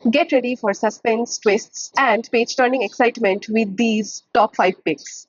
Get ready for suspense, twists, and page turning excitement with these top 5 picks.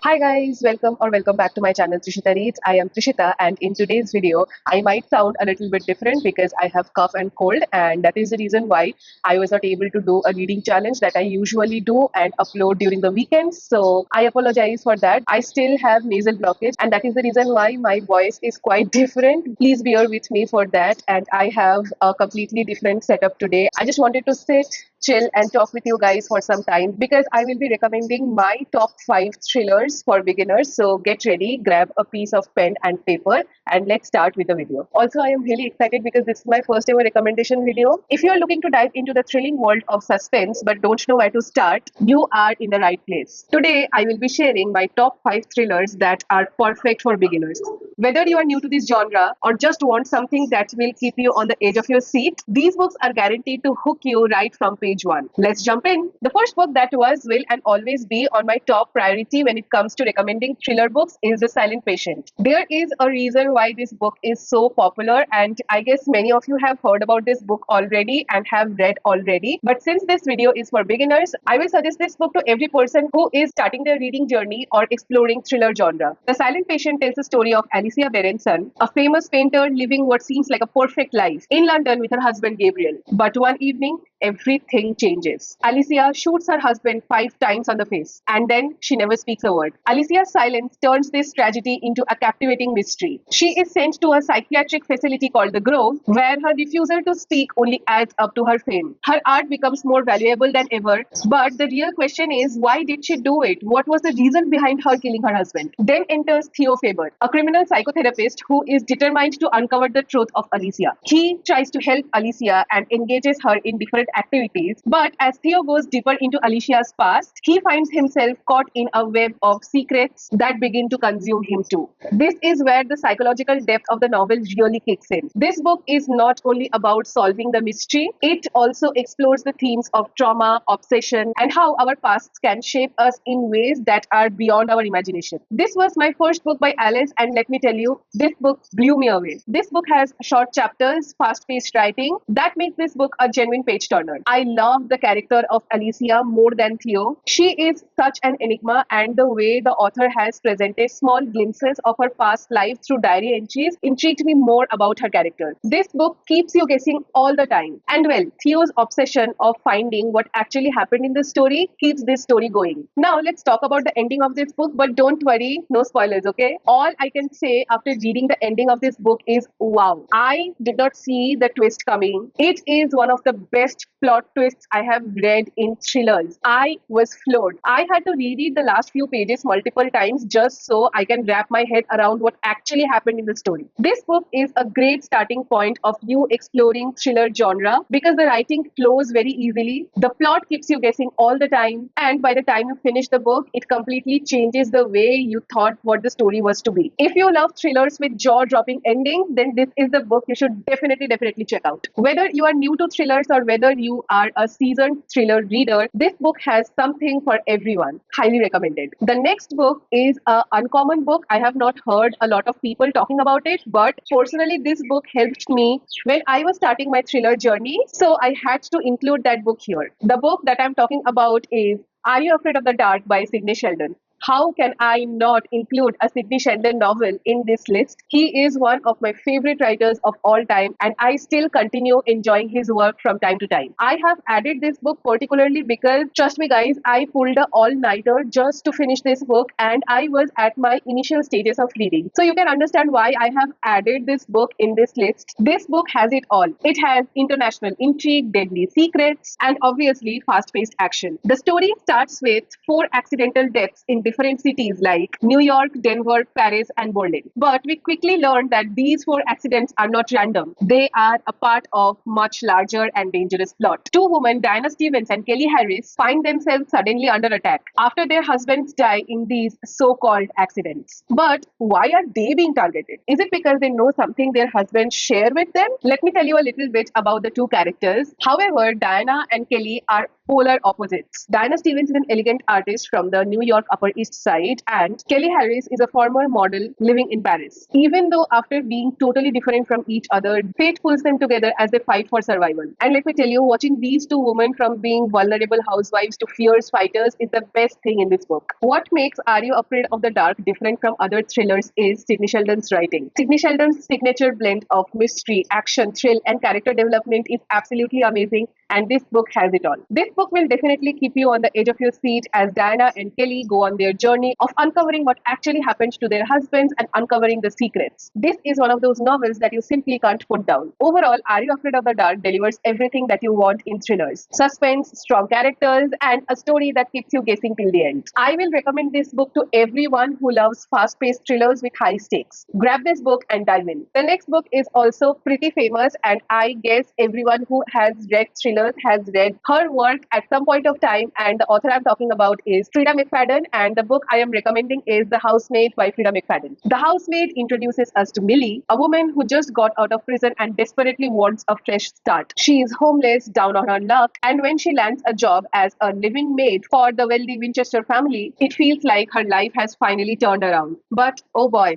Hi guys, welcome back to my channel Trishita Reads. I am Trishita, and in today's video I might sound a little bit different because I have cough and cold, and that is the reason why I was not able to do a reading challenge that I usually do and upload during the weekends. So I apologize for that. I still have nasal blockage, and that is the reason why my voice is quite different. Please bear with me for that, and I have a completely different setup today. I just wanted to sit, chill, and talk with you guys for some time because I will be recommending my top 5 thrillers for beginners. So get ready, grab a piece of pen and paper, and let's start with the video. Also, I am really excited because this is my first ever recommendation video. If you are looking to dive into the thrilling world of suspense but don't know where to start, you are in the right place. Today, I will be sharing my top 5 thrillers that are perfect for beginners. Whether you are new to this genre or just want something that will keep you on the edge of your seat, these books are guaranteed to hook you right from page 1. Let's jump in. The first book that was, will, and always be on my top priority when it comes to recommending thriller books is The Silent Patient. There is a reason why this book is so popular, and I guess many of you have heard about this book already and have read already. But since this video is for beginners, I will suggest this book to every person who is starting their reading journey or exploring thriller genre. The Silent Patient tells the story of Alicia Berenson, a famous painter living what seems like a perfect life in London with her husband Gabriel. But one evening, everything changes. Alicia shoots her husband 5 times on the face, and then she never speaks a word. Alicia's silence turns this tragedy into a captivating mystery. She is sent to a psychiatric facility called the Grove, where her refusal to speak only adds up to her fame. Her art becomes more valuable than ever, but the real question is, why did she do it? What was the reason behind her killing her husband? Then enters Theo Faber, a criminal psychotherapist who is determined to uncover the truth of Alicia. He tries to help Alicia and engages her in different activities, but as Theo goes deeper into Alicia's past, he finds himself caught in a web of secrets that begin to consume him too. This is where the psychological depth of the novel really kicks in. This book is not only about solving the mystery, it also explores the themes of trauma, obsession, and how our pasts can shape us in ways that are beyond our imagination. This was my first book by Alice, and let me tell you, this book blew me away. This book has short chapters, fast-paced writing that makes this book a genuine page turner. I love the character of Alicia more than Theo. She is such an enigma, and the way the author has presented small glimpses of her past life through diary entries intrigued me more about her character. This book keeps you guessing all the time. And well, Theo's obsession of finding what actually happened in the story keeps this story going. Now, let's talk about the ending of this book, but don't worry, no spoilers, okay? All I can say after reading the ending of this book is wow. I did not see the twist coming. It is one of the best plot twists I have read in thrillers. I was floored. I had to reread the last few pages multiple times just so I can wrap my head around what actually happened in the story. This book is a great starting point of you exploring thriller genre because the writing flows very easily. The plot keeps you guessing all the time, and by the time you finish the book, it completely changes the way you thought what the story was to be. If you love thrillers with jaw-dropping endings, then this is the book you should definitely check out. Whether you are new to thrillers or whether you are a seasoned thriller reader, this book has something for everyone. Highly recommended. The next book is an uncommon book. I have not heard a lot of people talking about it, but personally, this book helped me when I was starting my thriller journey, so I had to include that book here. The book that I'm talking about is Are You Afraid of the Dark by Sidney Sheldon. How can I not include a Sidney Sheldon novel in this list? He is one of my favorite writers of all time, and I still continue enjoying his work from time to time. I have added this book particularly because, trust me guys, I pulled an all-nighter just to finish this book, and I was at my initial stages of reading. So you can understand why I have added this book in this list. This book has it all. It has international intrigue, deadly secrets, and obviously fast-paced action. The story starts with 4 accidental deaths in different cities like New York, Denver, Paris, and Berlin. But we quickly learned that these 4 accidents are not random. They are a part of much larger and dangerous plot. 2 women, Diana Stevens and Kelly Harris, find themselves suddenly under attack after their husbands die in these so-called accidents. But why are they being targeted? Is it because they know something their husbands share with them? Let me tell you a little bit about the 2 characters. However, Diana and Kelly are polar opposites. Diana Stevens is an elegant artist from the New York Upper East Side, and Kelly Harris is a former model living in Paris. Even though after being totally different from each other, fate pulls them together as they fight for survival. And let me tell you, watching these two women from being vulnerable housewives to fierce fighters is the best thing in this book. What makes Are You Afraid of the Dark different from other thrillers is Sidney Sheldon's writing. Sidney Sheldon's signature blend of mystery, action, thrill, and character development is absolutely amazing, and this book has it all. This book will definitely keep you on the edge of your seat as Diana and Kelly go on their journey of uncovering what actually happened to their husbands and uncovering the secrets. This is one of those novels that you simply can't put down. Overall, Are You Afraid of the Dark delivers everything that you want in thrillers: suspense, strong characters, and a story that keeps you guessing till the end. I will recommend this book to everyone who loves fast paced thrillers with high stakes. Grab this book and dive in. The next book is also pretty famous, and I guess everyone who has read thrillers has read her work at some point of time. And the author I'm talking about is Frida McFadden, and the book I am recommending is The Housemate by Frida McFadden. The Housemate introduces us to Millie, a woman who just got out of prison and desperately wants a fresh start. She is homeless, down on her luck, and when she lands a job as a living maid for the wealthy Winchester family, it feels like her life has finally turned around. But oh boy,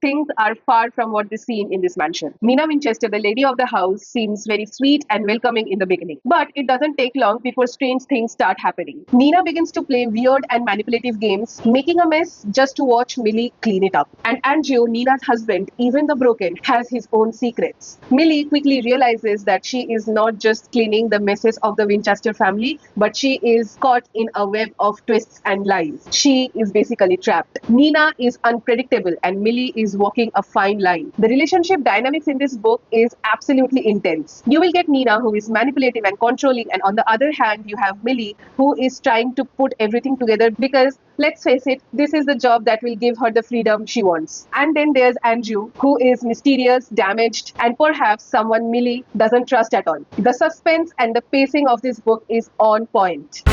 things are far from what they seem in this mansion. Mina Winchester, the lady of the house, seems very sweet and welcoming in the beginning. But it doesn't take long before strange things start happening. Nina begins to play weird and manipulative games, making a mess just to watch Millie clean it up. And Andrew, Nina's husband, even the broken, has his own secrets. Millie quickly realizes that she is not just cleaning the messes of the Winchester family, but she is caught in a web of twists and lies. She is basically trapped. Nina is unpredictable and Millie is walking a fine line. The relationship dynamics in this book is absolutely intense. You will get Nina, who is manipulative and controlling, and on the other hand, you have Millie, who is trying to put everything together because, let's face it, this is the job that will give her the freedom she wants. And then there's Andrew, who is mysterious, damaged, and perhaps someone Millie doesn't trust at all. The suspense and the pacing of this book is on point.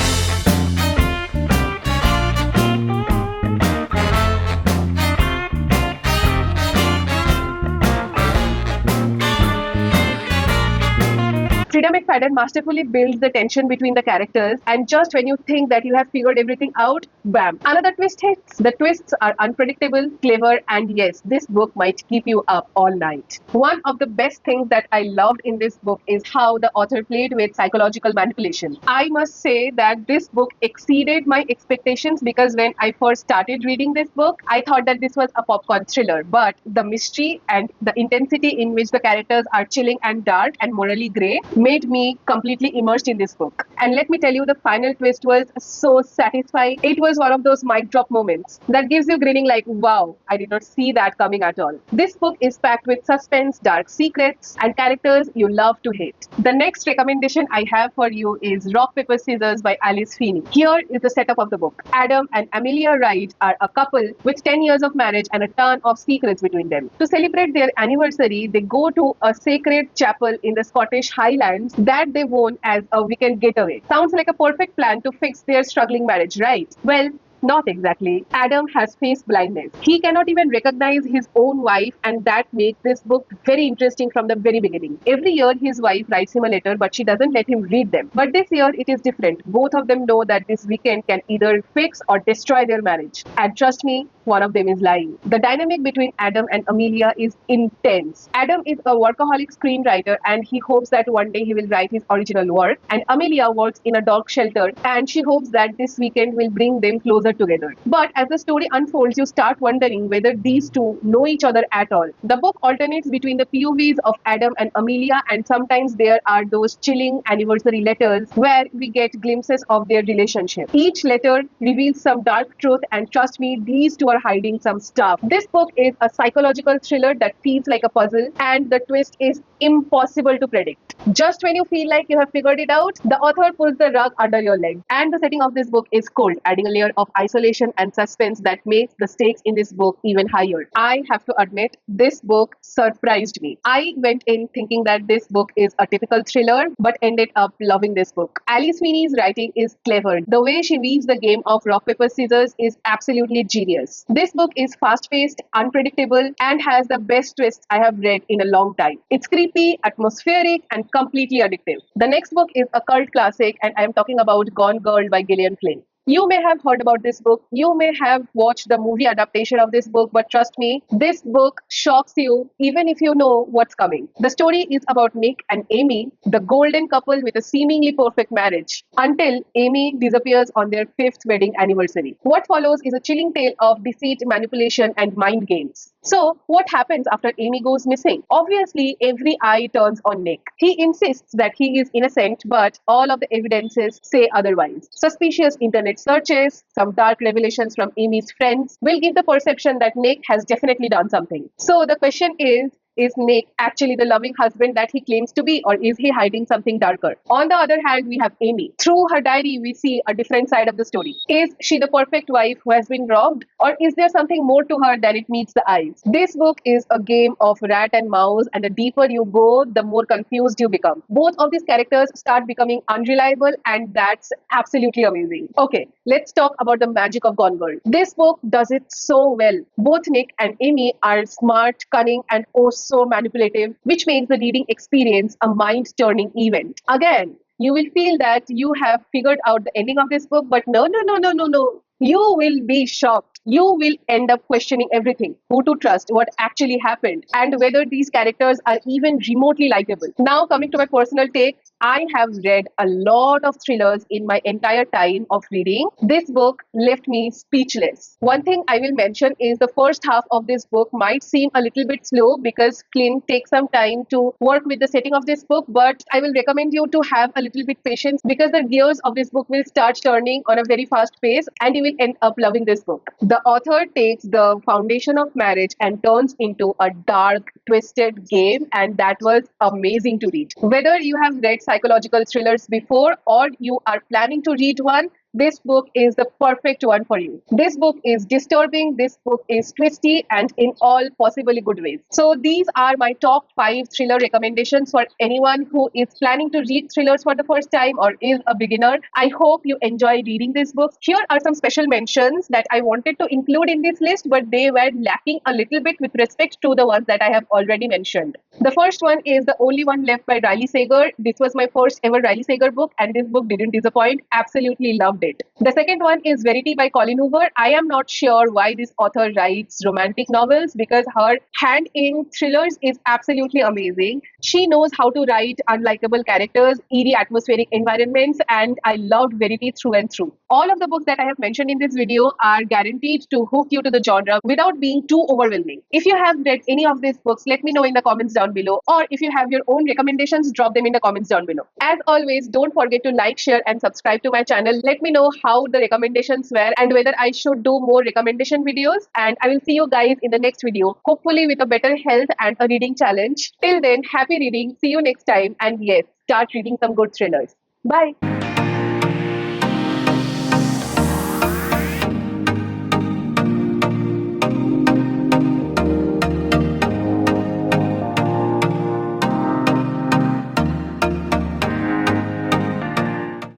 Frida McFadden masterfully builds the tension between the characters, and just when you think that you have figured everything out, bam, another twist hits. The twists are unpredictable, clever, and yes, this book might keep you up all night. One of the best things that I loved in this book is how the author played with psychological manipulation. I must say that this book exceeded my expectations because when I first started reading this book, I thought that this was a popcorn thriller, but the mystery and the intensity in which the characters are chilling and dark and morally grey made me completely immersed in this book. And let me tell you, the final twist was so satisfying. It was one of those mic drop moments that gives you grinning like, wow, I did not see that coming at all. This book is packed with suspense, dark secrets, and characters you love to hate. The next recommendation I have for you is Rock, Paper, Scissors by Alice Feeney. Here is the setup of the book. Adam and Amelia Wright are a couple with 10 years of marriage and a ton of secrets between them. To celebrate their anniversary, they go to a sacred chapel in the Scottish Highlands that they own as a weekend getaway. Sounds like a perfect plan to fix their struggling marriage, right? Well, not exactly. Adam has face blindness. He cannot even recognize his own wife, and that makes this book very interesting from the very beginning. Every year, his wife writes him a letter, but she doesn't let him read them. But this year, it is different. Both of them know that this weekend can either fix or destroy their marriage. And trust me, one of them is lying. The dynamic between Adam and Amelia is intense. Adam is a workaholic screenwriter and he hopes that one day he will write his original work. And Amelia works in a dog shelter and she hopes that this weekend will bring them closer together. But as the story unfolds, you start wondering whether these two know each other at all. The book alternates between the POVs of Adam and Amelia, and sometimes there are those chilling anniversary letters where we get glimpses of their relationship. Each letter reveals some dark truth, and trust me, these two are hiding some stuff. This book is a psychological thriller that feels like a puzzle, and the twist is impossible to predict. Just when you feel like you have figured it out, the author pulls the rug under your leg. And the setting of this book is cold, adding a layer of isolation and suspense that makes the stakes in this book even higher. I have to admit, this book surprised me. I went in thinking that this book is a typical thriller, but ended up loving this book. Alice Feeney's writing is clever. The way she weaves the game of rock, paper, scissors is absolutely genius. This book is fast-paced, unpredictable, and has the best twists I have read in a long time. It's creepy, atmospheric, and completely addictive. The next book is a cult classic, and I am talking about Gone Girl by Gillian Flynn. You may have heard about this book, you may have watched the movie adaptation of this book, but trust me, this book shocks you even if you know what's coming. The story is about Nick and Amy, the golden couple with a seemingly perfect marriage, until Amy disappears on their fifth wedding anniversary. What follows is a chilling tale of deceit, manipulation, and mind games. So, what happens after Amy goes missing? Obviously, every eye turns on Nick. He insists that he is innocent, but all of the evidences say otherwise. Suspicious internet searches, some dark revelations from Amy's friends will give the perception that Nick has definitely done something. So, the question is Nick actually the loving husband that he claims to be, or is he hiding something darker? On the other hand, we have Amy. Through her diary, we see a different side of the story. Is she the perfect wife who has been robbed, or is there something more to her than it meets the eyes? This book is a game of rat and mouse, and the deeper you go, the more confused you become. Both of these characters start becoming unreliable, and that's absolutely amazing. Okay, let's talk about the magic of Gone Girl. This book does it so well. Both Nick and Amy are smart, cunning, and oh so manipulative, which makes the reading experience a mind turning event. Again, you will feel that you have figured out the ending of this book, but no, no, no, no, no, no. You will be shocked. You will end up questioning everything, who to trust, what actually happened, and whether these characters are even remotely likable. Now, coming to my personal take, I have read a lot of thrillers in my entire time of reading. This book left me speechless. One thing I will mention is the first half of this book might seem a little bit slow because Clint takes some time to work with the setting of this book, but I will recommend you to have a little bit patience because the gears of this book will start turning on a very fast pace and you will end up loving this book. The author takes the foundation of marriage and turns into a dark, twisted game, and that was amazing to read. Whether you have read psychological thrillers before or you are planning to read one, this book is the perfect one for you. This book is disturbing, this book is twisty, and in all possibly good ways. So, these are my top 5 thriller recommendations for anyone who is planning to read thrillers for the first time or is a beginner. I hope you enjoy reading these books. Here are some special mentions that I wanted to include in this list, but they were lacking a little bit with respect to the ones that I have already mentioned. The first one is The Only One Left by Riley Sager. This was my first ever Riley Sager book, and this book didn't disappoint. Absolutely loved it. The second one is Verity by Colleen Hoover. I am not sure why this author writes romantic novels because her hand in thrillers is absolutely amazing. She knows how to write unlikable characters, eerie atmospheric environments, and I loved Verity through and through. All of the books that I have mentioned in this video are guaranteed to hook you to the genre without being too overwhelming. If you have read any of these books, let me know in the comments down below, or if you have your own recommendations, drop them in the comments down below. As always, don't forget to like, share, and subscribe to my channel. Let me know how the recommendations were and whether I should do more recommendation videos. And I will see you guys in the next video, hopefully with a better health and a reading challenge. Till then, happy reading. See you next time. And yes, start reading some good thrillers. Bye.